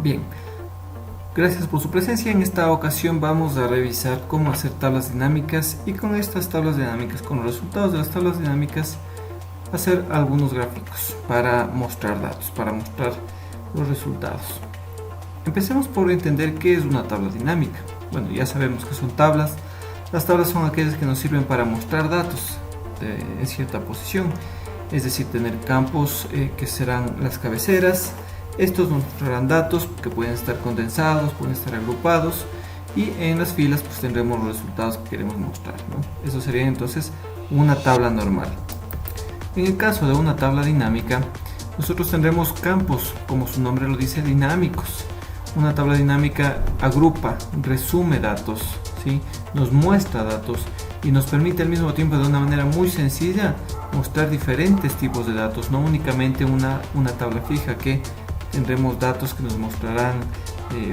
Bien, gracias por su presencia. En esta ocasión vamos a revisar cómo hacer tablas dinámicas y con estas tablas dinámicas, con los resultados de las tablas dinámicas, hacer algunos gráficos para mostrar datos, para mostrar los resultados. Empecemos por entender qué es una tabla dinámica. Bueno, ya sabemos que son tablas. Las tablas son aquellas que nos sirven para mostrar datos en cierta posición, es decir, tener campos que serán las cabeceras. Estos nos mostrarán datos que pueden estar condensados, pueden estar agrupados, y en las filas pues tendremos los resultados que queremos mostrar, ¿no? Eso sería entonces una tabla normal. En el caso de una tabla dinámica, nosotros tendremos campos, como su nombre lo dice, dinámicos. Una tabla dinámica agrupa, resume datos, ¿sí? Nos muestra datos y nos permite al mismo tiempo, de una manera muy sencilla, mostrar diferentes tipos de datos, no únicamente una tabla fija que tendremos datos que nos mostrarán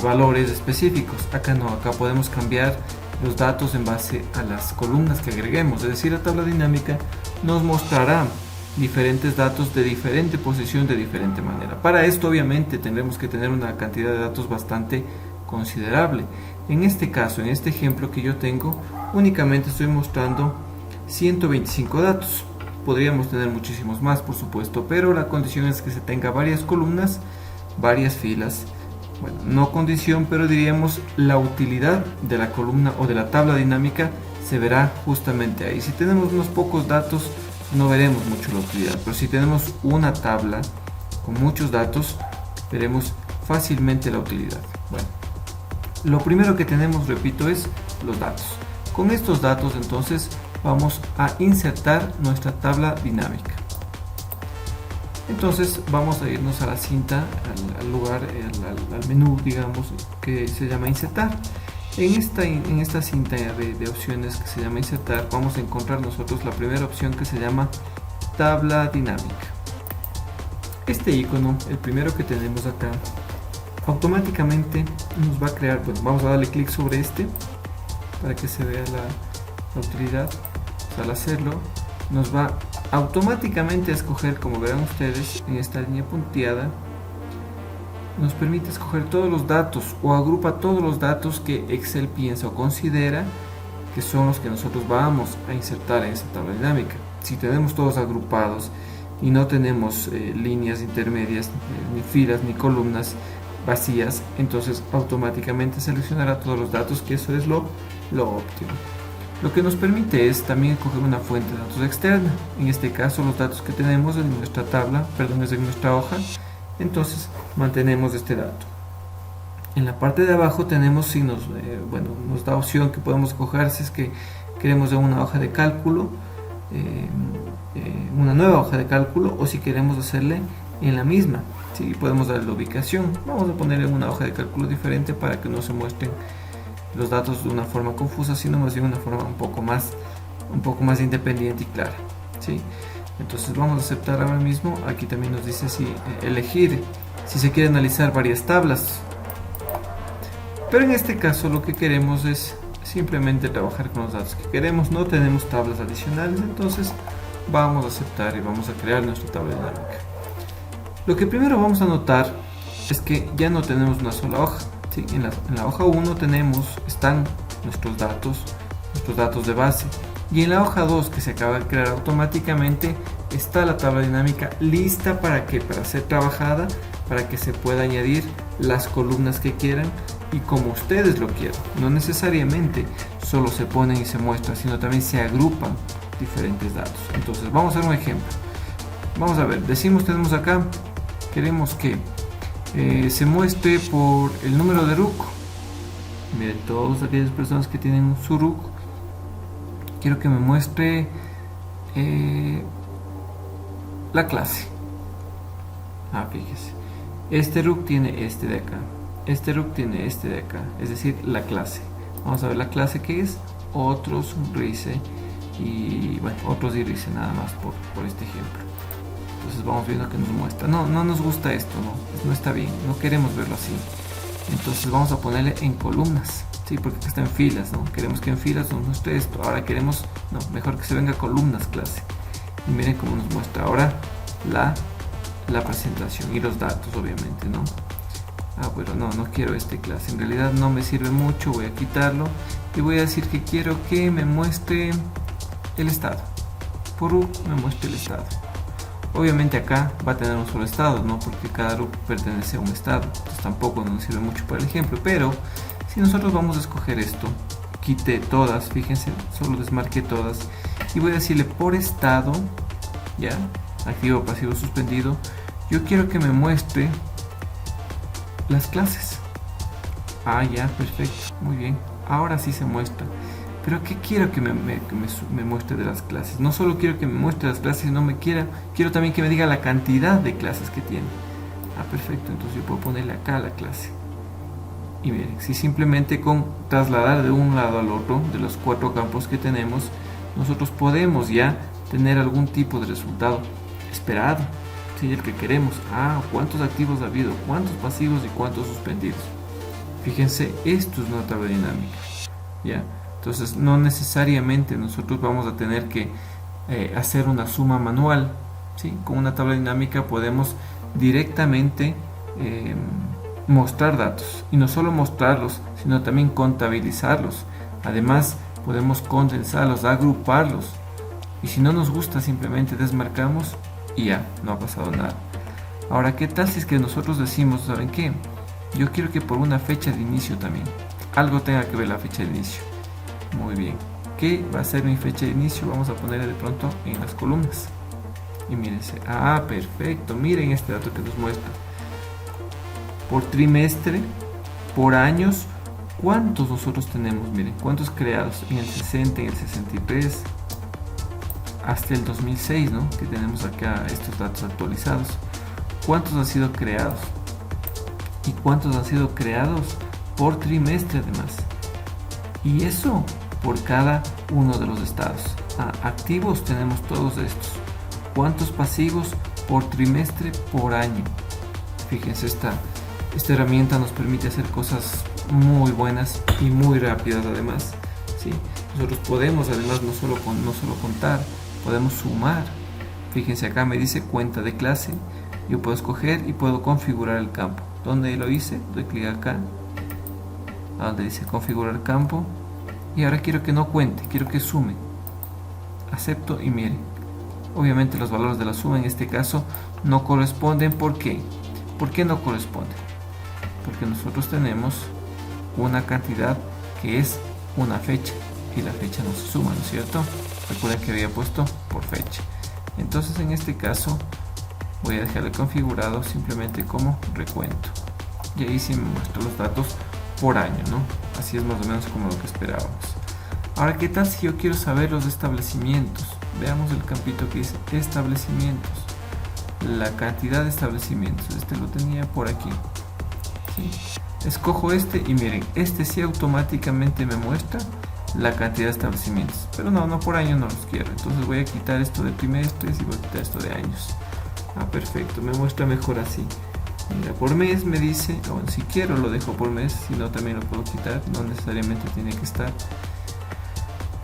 valores específicos. Acá no, acá podemos cambiar los datos en base a las columnas que agreguemos, es decir, la tabla dinámica nos mostrará diferentes datos de diferente posición, de diferente manera. Para esto obviamente tendremos que tener una cantidad de datos bastante considerable. En este caso, en este ejemplo que yo tengo, únicamente estoy mostrando 125 datos. Podríamos tener muchísimos más, por supuesto, pero la condición es que se tenga varias columnas, varias filas. Bueno, no condición, pero diríamos la utilidad de la columna o de la tabla dinámica se verá justamente ahí. Si tenemos unos pocos datos, no veremos mucho la utilidad, pero si tenemos una tabla con muchos datos, veremos fácilmente la utilidad. Bueno, lo primero que tenemos, repito, es los datos. Con estos datos entonces vamos a insertar nuestra tabla dinámica. Entonces vamos a irnos a la cinta, al lugar, al menú, digamos, que se llama insertar. En esta cinta de opciones que se llama insertar, vamos a encontrar nosotros la primera opción que se llama tabla dinámica. Este icono, el primero que tenemos acá, automáticamente nos va a crear, bueno, vamos a darle clic sobre este para que se vea la utilidad. Al hacerlo, nos va automáticamente a escoger, como verán ustedes en esta línea punteada, nos permite escoger todos los datos o agrupa todos los datos que Excel piensa o considera que son los que nosotros vamos a insertar en esta tabla dinámica. Si tenemos todos agrupados y no tenemos líneas intermedias, ni filas ni columnas vacías, entonces automáticamente seleccionará todos los datos, que eso es lo óptimo. Lo que nos permite es también escoger una fuente de datos externa. En este caso, los datos que tenemos en nuestra tabla, es en nuestra hoja, entonces mantenemos este dato. En la parte de abajo tenemos signos, nos da opción que podemos escoger si es que queremos una hoja de cálculo, una nueva hoja de cálculo, o si queremos hacerle en la misma. Sí, podemos darle la ubicación. Vamos a ponerle una hoja de cálculo diferente para que no se muestren los datos de una forma confusa, sino más bien una forma un poco más independiente y clara, ¿sí? Entonces vamos a aceptar ahora mismo. Aquí también nos dice si elegir si se quiere analizar varias tablas, pero en este caso lo que queremos es simplemente trabajar con los datos que queremos. No tenemos tablas adicionales, entonces vamos a aceptar y vamos a crear nuestra tabla dinámica. Lo que primero vamos a notar es que ya no tenemos una sola hoja. ¿Sí? En la hoja 1 están nuestros datos de base, y en la hoja 2, que se acaba de crear automáticamente, está la tabla dinámica lista para ser trabajada, para que se pueda añadir las columnas que quieran y como ustedes lo quieran. No necesariamente solo se ponen y se muestran, sino también se agrupan diferentes datos. Entonces vamos a hacer un ejemplo. Vamos a ver, tenemos acá, queremos que se muestre por el número de RUC. Miren, todas aquellas personas que tienen su RUC, quiero que me muestre la clase. Fíjese, este RUC tiene este de acá, este RUC tiene este de acá, es decir, la clase. Vamos a ver la clase que es otros RICE, y bueno, otros y RICE, nada más por este ejemplo. Entonces vamos viendo que nos muestra. No nos gusta esto, no está bien, no queremos verlo así. Entonces vamos a ponerle en columnas, ¿sí? Porque está en filas, ¿no? Queremos que en filas nos muestre esto. Ahora queremos, mejor que se venga columnas clase. Y miren cómo nos muestra ahora la presentación y los datos, obviamente, ¿no? Bueno, no quiero esta clase, en realidad no me sirve mucho, voy a quitarlo y voy a decir que quiero que me muestre el estado. Por U me muestre el estado. Obviamente acá va a tener un solo estado, ¿no? Porque cada loop pertenece a un estado, entonces tampoco nos sirve mucho para el ejemplo, pero si nosotros vamos a escoger esto, quité todas, fíjense, solo desmarqué todas y voy a decirle por estado, ya, activo, pasivo, suspendido, yo quiero que me muestre las clases. Ya, perfecto, muy bien, ahora sí se muestra. Pero ¿qué quiero que me muestre de las clases? No solo quiero que me muestre las clases, sino quiero también que me diga la cantidad de clases que tiene. Perfecto, entonces yo puedo ponerle acá la clase. Y miren, si simplemente con trasladar de un lado al otro de los 4 campos que tenemos, nosotros podemos ya tener algún tipo de resultado esperado, ¿sí? El que queremos. ¿Cuántos activos ha habido? ¿Cuántos pasivos y cuántos suspendidos? Fíjense, esto es una tabla dinámica, ¿ya? Entonces no necesariamente nosotros vamos a tener que hacer una suma manual, ¿sí? Con una tabla dinámica podemos directamente mostrar datos, y no solo mostrarlos, sino también contabilizarlos. Además podemos condensarlos, agruparlos, y si no nos gusta simplemente desmarcamos y ya, no ha pasado nada. Ahora, ¿qué tal si es que nosotros decimos, ¿saben qué? Yo quiero que por una fecha de inicio también algo tenga que ver la fecha de inicio. Muy bien, ¿qué va a ser mi fecha de inicio? Vamos a ponerle de pronto en las columnas. Y mírense, perfecto, miren este dato que nos muestra. Por trimestre, por años, ¿cuántos nosotros tenemos? Miren, ¿cuántos creados? En el 60, en el 63, hasta el 2006, ¿no? Que tenemos acá estos datos actualizados. ¿Cuántos han sido creados? ¿Y cuántos han sido creados por trimestre además? Y eso por cada uno de los estados. Activos tenemos todos estos. ¿Cuántos pasivos por trimestre, por año? Fíjense, esta herramienta nos permite hacer cosas muy buenas y muy rápidas además, ¿sí? Nosotros podemos además no solo contar, podemos sumar. Fíjense, acá me dice cuenta de clase. Yo puedo escoger y puedo configurar el campo. ¿Dónde lo hice? Doy clic acá, a donde dice configurar campo, y ahora quiero que no cuente, quiero que sume. Acepto y miren, obviamente los valores de la suma en este caso no corresponden. ¿Por qué? ¿Por qué no corresponden? Porque nosotros tenemos una cantidad que es una fecha, y la fecha no se suma, ¿no es cierto? Recuerden que había puesto por fecha. Entonces en este caso voy a dejarle configurado simplemente como recuento, y ahí sí me muestra los datos por año, ¿no? Así es más o menos como lo que esperábamos. Ahora, ¿qué tal si yo quiero saber los establecimientos? Veamos el campito que dice establecimientos, la cantidad de establecimientos. Este lo tenía por aquí, ¿sí? Escojo este y miren, este sí automáticamente me muestra la cantidad de establecimientos, pero no por año no los quiero. Entonces voy a quitar esto de trimestres y voy a quitar esto de años. Perfecto, me muestra mejor así. Mira, por mes me dice, si quiero lo dejo por mes, si no también lo puedo quitar, no necesariamente tiene que estar.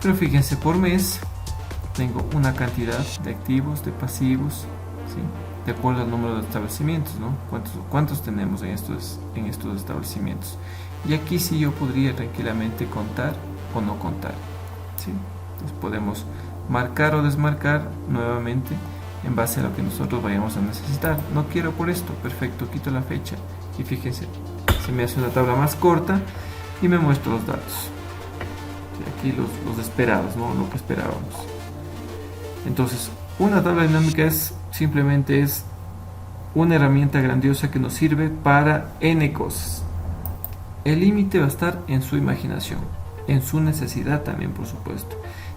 Pero fíjense, por mes tengo una cantidad de activos, de pasivos, ¿sí? De acuerdo al número de establecimientos, ¿no? ¿Cuántos tenemos en estos establecimientos? Y aquí sí yo podría tranquilamente contar o no contar, ¿sí? Entonces podemos marcar o desmarcar nuevamente en base a lo que nosotros vayamos a necesitar. No quiero por esto, perfecto, quito la fecha y fíjense, se me hace una tabla más corta y me muestra los datos. Y aquí los esperados, ¿no? Lo que esperábamos. Entonces, una tabla dinámica simplemente es una herramienta grandiosa que nos sirve para N cosas. El límite va a estar en su imaginación, en su necesidad también, por supuesto,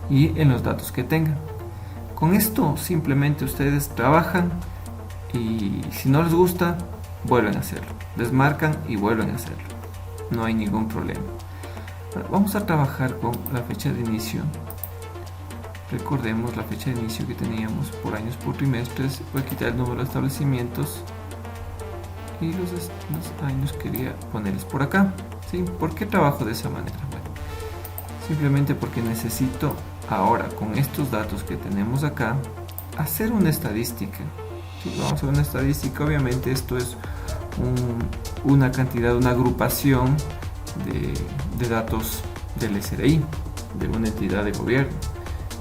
y en los datos que tengan. Con esto simplemente ustedes trabajan y si no les gusta, vuelven a hacerlo. Desmarcan y vuelven a hacerlo. No hay ningún problema. Ahora, vamos a trabajar con la fecha de inicio. Recordemos la fecha de inicio que teníamos por años, por trimestres. Voy a quitar el número de establecimientos y los años quería ponerles por acá, ¿sí? ¿Por qué trabajo de esa manera? Bueno, simplemente porque necesito ahora, con estos datos que tenemos acá, hacer una estadística. ¿Sí? Vamos a hacer una estadística. Obviamente esto es una cantidad, una agrupación de datos del SRI, de una entidad de gobierno,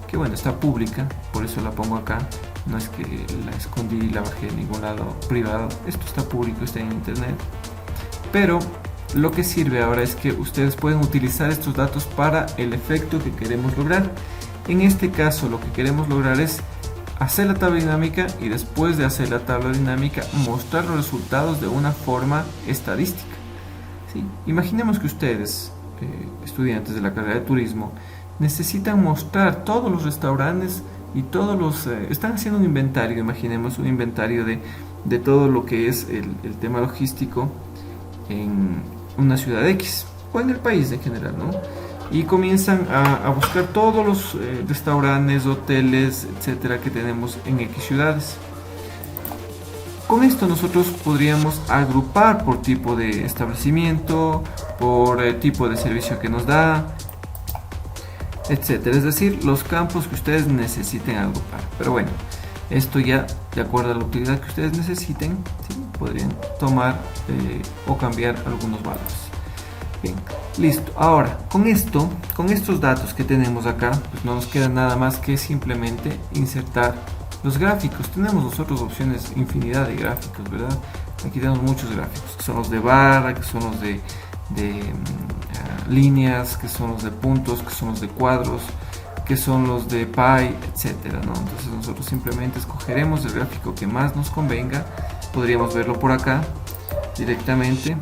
que bueno, está pública, por eso la pongo acá. No es que la escondí y la bajé de ningún lado privado, esto está público, está en internet. Pero lo que sirve ahora es que ustedes pueden utilizar estos datos para el efecto que queremos lograr. En este caso lo que queremos lograr es hacer la tabla dinámica y después de hacer la tabla dinámica mostrar los resultados de una forma estadística. ¿Sí? Imaginemos que ustedes, estudiantes de la carrera de turismo, necesitan mostrar todos los restaurantes y todos los... están haciendo un inventario, imaginemos un inventario de todo lo que es el tema logístico en una ciudad X o en el país en general, ¿no? Y comienzan a buscar todos los restaurantes, hoteles, etcétera, que tenemos en X ciudades. Con esto nosotros podríamos agrupar por tipo de establecimiento, por tipo de servicio que nos da, etcétera. Es decir, los campos que ustedes necesiten agrupar. Pero bueno, esto ya de acuerdo a la utilidad que ustedes necesiten, ¿sí? Podrían tomar o cambiar algunos valores. Bien, listo. Ahora, con estos datos que tenemos acá, pues no nos queda nada más que simplemente insertar los gráficos. Tenemos nosotros opciones, infinidad de gráficos, ¿verdad? Aquí tenemos muchos gráficos, que son los de barra, que son los de líneas, que son los de puntos, que son los de cuadros, que son los de pie, etcétera, ¿no? Entonces nosotros simplemente escogeremos el gráfico que más nos convenga. Podríamos verlo por acá directamente,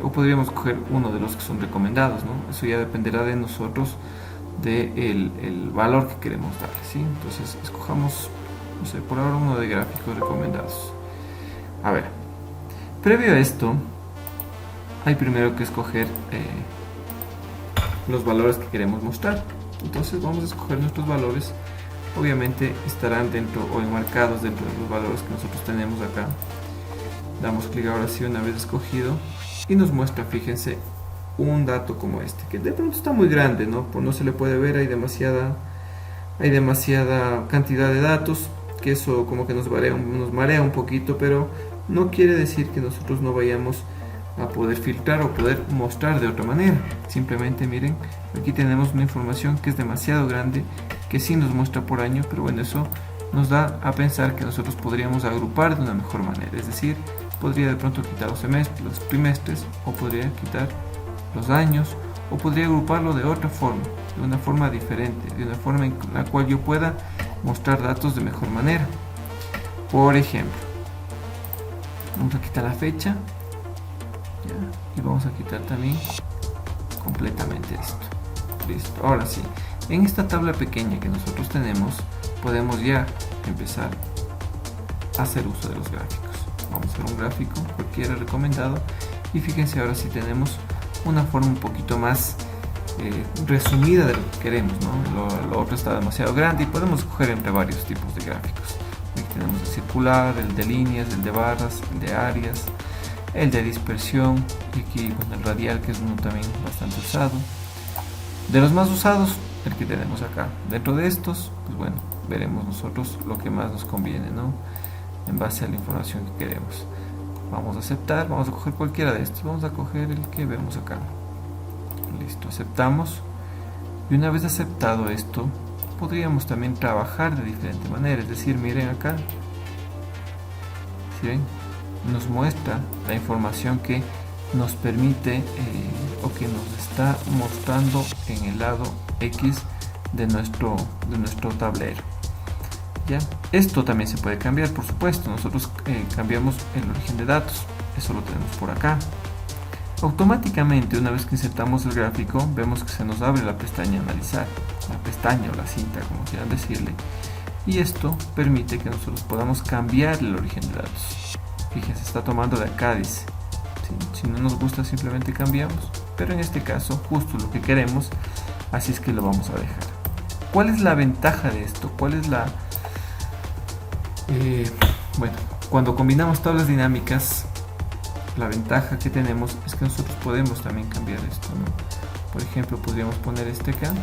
o podríamos coger uno de los que son recomendados, ¿no? Eso ya dependerá de nosotros, el valor que queremos darle, ¿sí? Entonces escojamos, no sé, por ahora uno de gráficos recomendados. A ver, previo a esto hay primero que escoger los valores que queremos mostrar. Entonces vamos a escoger nuestros valores. Obviamente estarán dentro o enmarcados dentro de los valores que nosotros tenemos acá. Damos clic ahora sí una vez escogido y nos muestra, fíjense, un dato como este, que de pronto está muy grande, ¿no? Pues no se le puede ver, hay demasiada cantidad de datos, que eso como que nos marea un poquito, pero no quiere decir que nosotros no vayamos a poder filtrar o poder mostrar de otra manera. Simplemente miren, aquí tenemos una información que es demasiado grande, que sí nos muestra por año, pero bueno, eso nos da a pensar que nosotros podríamos agrupar de una mejor manera. Es decir, podría de pronto quitar los semestres, los trimestres, o podría quitar los años, o podría agruparlo de otra forma, de una forma diferente, de una forma en la cual yo pueda mostrar datos de mejor manera. Por ejemplo, vamos a quitar la fecha, ¿ya? Y vamos a quitar también completamente esto. Listo, ahora sí, en esta tabla pequeña que nosotros tenemos, podemos ya empezar a hacer uso de los gráficos. Vamos a hacer un gráfico cualquiera recomendado, y fíjense, ahora sí tenemos una forma un poquito más resumida de lo que queremos, ¿no? Lo otro está demasiado grande y podemos escoger entre varios tipos de gráficos. Aquí tenemos el circular, el de líneas, el de barras, el de áreas, el de dispersión, y aquí con el radial, que es uno también bastante usado. De los más usados, el que tenemos acá. Dentro de estos, pues bueno, veremos nosotros lo que más nos conviene, ¿no? En base a la información que queremos. Vamos a aceptar, vamos a coger cualquiera de estos, vamos a coger el que vemos acá. Listo, aceptamos. Y una vez aceptado esto, podríamos también trabajar de diferente manera. Es decir, miren acá, ¿sí ven? Nos muestra la información que nos permite o que nos está mostrando en el lado X de nuestro tablero. ¿Ya? Esto también se puede cambiar, por supuesto. Nosotros cambiamos el origen de datos, eso lo tenemos por acá. Automáticamente, una vez que insertamos el gráfico, vemos que se nos abre la pestaña analizar, la pestaña o la cinta, como quieran decirle, y esto permite que nosotros podamos cambiar el origen de datos. Fíjense, está tomando de acá, dice. ¿Sí? Si no nos gusta, simplemente cambiamos, pero en este caso justo lo que queremos, así es que lo vamos a dejar. ¿Cuál es la ventaja de esto? ¿Cuál es la bueno, cuando combinamos tablas dinámicas, la ventaja que tenemos es que nosotros podemos también cambiar esto, ¿no? Por ejemplo, podríamos poner este acá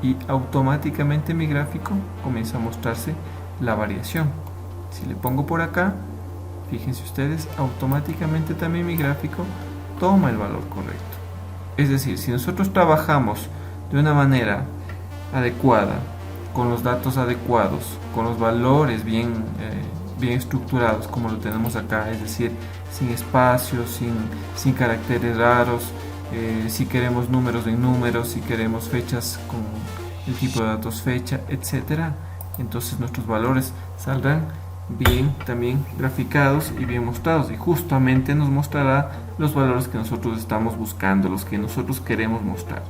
y automáticamente mi gráfico comienza a mostrarse la variación. Si le pongo por acá, fíjense ustedes, automáticamente también mi gráfico toma el valor correcto. Es decir, si nosotros trabajamos de una manera adecuada, con los datos adecuados, con los valores bien estructurados como lo tenemos acá, es decir, sin espacios, sin caracteres raros, si queremos números en números, si queremos fechas con el tipo de datos fecha, etcétera, entonces nuestros valores saldrán bien también graficados y bien mostrados, y justamente nos mostrará los valores que nosotros estamos buscando, los que nosotros queremos mostrar.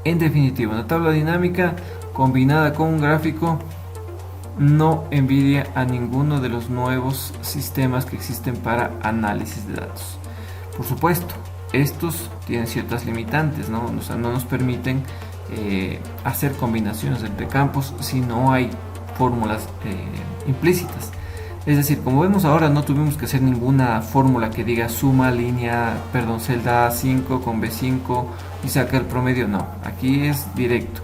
En definitiva, una tabla dinámica combinada con un gráfico no envidia a ninguno de los nuevos sistemas que existen para análisis de datos. Por supuesto, estos tienen ciertas limitantes, ¿no? O sea, no nos permiten hacer combinaciones entre campos si no hay fórmulas implícitas. Es decir, como vemos ahora, no tuvimos que hacer ninguna fórmula que diga suma celda A5 con B5 y saca el promedio. No, aquí es directo.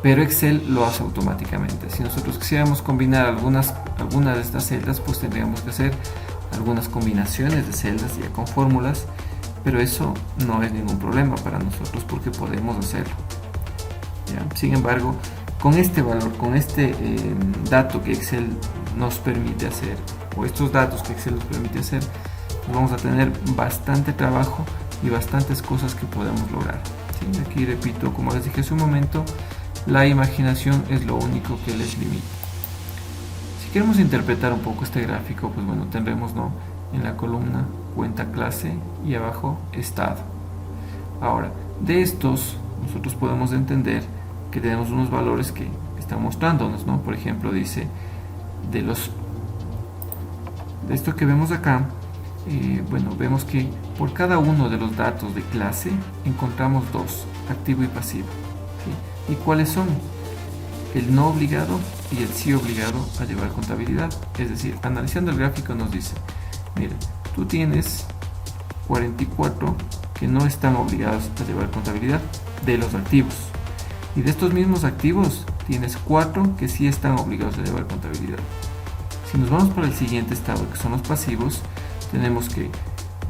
Pero Excel lo hace automáticamente. Si nosotros quisiéramos combinar algunas de estas celdas, pues tendríamos que hacer algunas combinaciones de celdas ya con fórmulas, pero eso no es ningún problema para nosotros porque podemos hacerlo. ¿Ya? Sin embargo, con este valor, con este dato que Excel nos permite hacer, o estos datos que Excel nos permite hacer, vamos a tener bastante trabajo y bastantes cosas que podemos lograr. ¿Sí? Aquí repito, como les dije hace un momento, la imaginación es lo único que les limita. Si queremos interpretar un poco este gráfico, pues bueno, tendremos en la columna cuenta clase y abajo estado. Ahora, de estos nosotros podemos entender que tenemos unos valores que están mostrándonos, ¿no? Por ejemplo, dice de esto que vemos acá, bueno, vemos que por cada uno de los datos de clase encontramos dos, activo y pasivo. ¿Sí? ¿Y cuáles son? El no obligado y el sí obligado a llevar contabilidad. Es decir, analizando el gráfico nos dice, mira, tú tienes 44 que no están obligados a llevar contabilidad de los activos. Y de estos mismos activos tienes 4 que sí están obligados a llevar contabilidad. Si nos vamos para el siguiente estado, que son los pasivos, tenemos que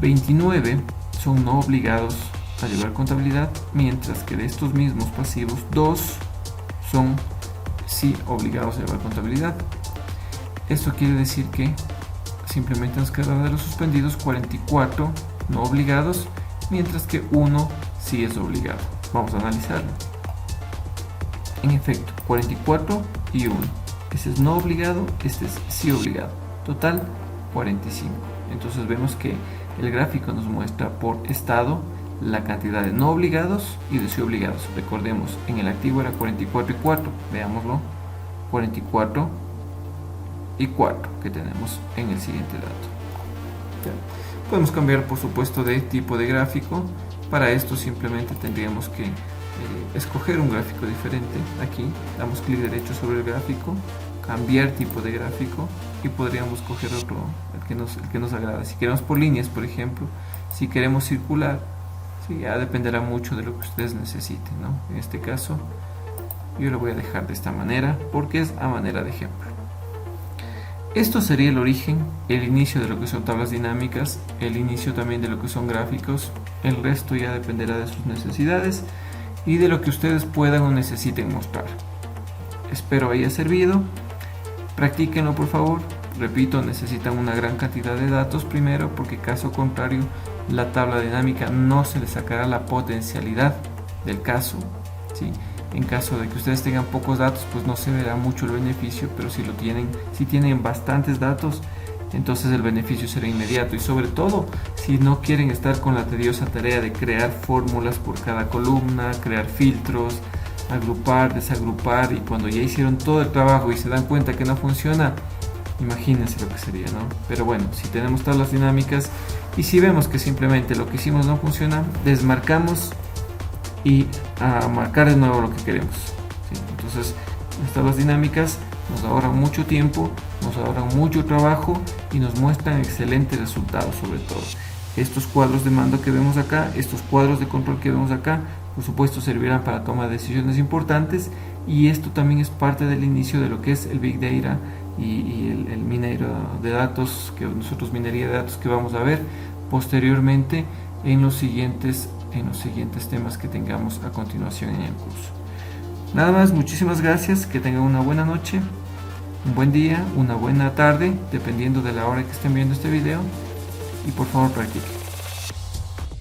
29 son no obligados a llevar contabilidad, mientras que de estos mismos pasivos 2 son sí obligados a llevar contabilidad. Esto quiere decir que simplemente nos queda de los suspendidos 44 no obligados, mientras que 1 sí es obligado. Vamos a analizarlo. En efecto, 44 y 1. Este es no obligado, este es sí obligado. Total, 45. Entonces vemos que el gráfico nos muestra por estado la cantidad de no obligados y de sí obligados. Recordemos, en el activo era 44 y 4. Veámoslo. 44 y 4 que tenemos en el siguiente dato. ¿Ya? Podemos cambiar, por supuesto, de tipo de gráfico. Para esto simplemente tendríamos que escoger un gráfico diferente. Aquí damos clic derecho sobre el gráfico, cambiar tipo de gráfico y podríamos coger otro, el que nos agrada. Si queremos por líneas, por ejemplo, si queremos circular, sí, ya dependerá mucho de lo que ustedes necesiten, ¿no? En este caso yo lo voy a dejar de esta manera porque es a manera de ejemplo. Esto sería el origen, el inicio de lo que son tablas dinámicas, el inicio también de lo que son gráficos. El resto ya dependerá de sus necesidades y de lo que ustedes puedan o necesiten mostrar. Espero haya servido. Practíquenlo, por favor. Repito, necesitan una gran cantidad de datos primero, porque caso contrario la tabla dinámica no se les sacará la potencialidad del caso, ¿sí? En caso de que ustedes tengan pocos datos, pues no se verá mucho el beneficio, pero si tienen bastantes datos, entonces el beneficio será inmediato. Y sobre todo, si no quieren estar con la tediosa tarea de crear fórmulas por cada columna, crear filtros, agrupar, desagrupar, y cuando ya hicieron todo el trabajo y se dan cuenta que no funciona, imagínense lo que sería, ¿no? Pero bueno, si tenemos tablas dinámicas y si vemos que simplemente lo que hicimos no funciona, desmarcamos y a marcar de nuevo lo que queremos, ¿sí? Entonces las tablas dinámicas nos ahorran mucho tiempo, nos ahorran mucho trabajo y nos muestran excelentes resultados. Sobre todo estos cuadros de mando que vemos acá, estos cuadros de control que vemos acá, por supuesto servirán para tomar decisiones importantes, y esto también es parte del inicio de lo que es el Big Data y el minero de datos, que nosotros minería de datos, que vamos a ver posteriormente en los siguientes temas que tengamos a continuación en el curso. Nada más, muchísimas gracias, que tengan una buena noche, un buen día, una buena tarde, dependiendo de la hora que estén viendo este video, y por favor practiquen.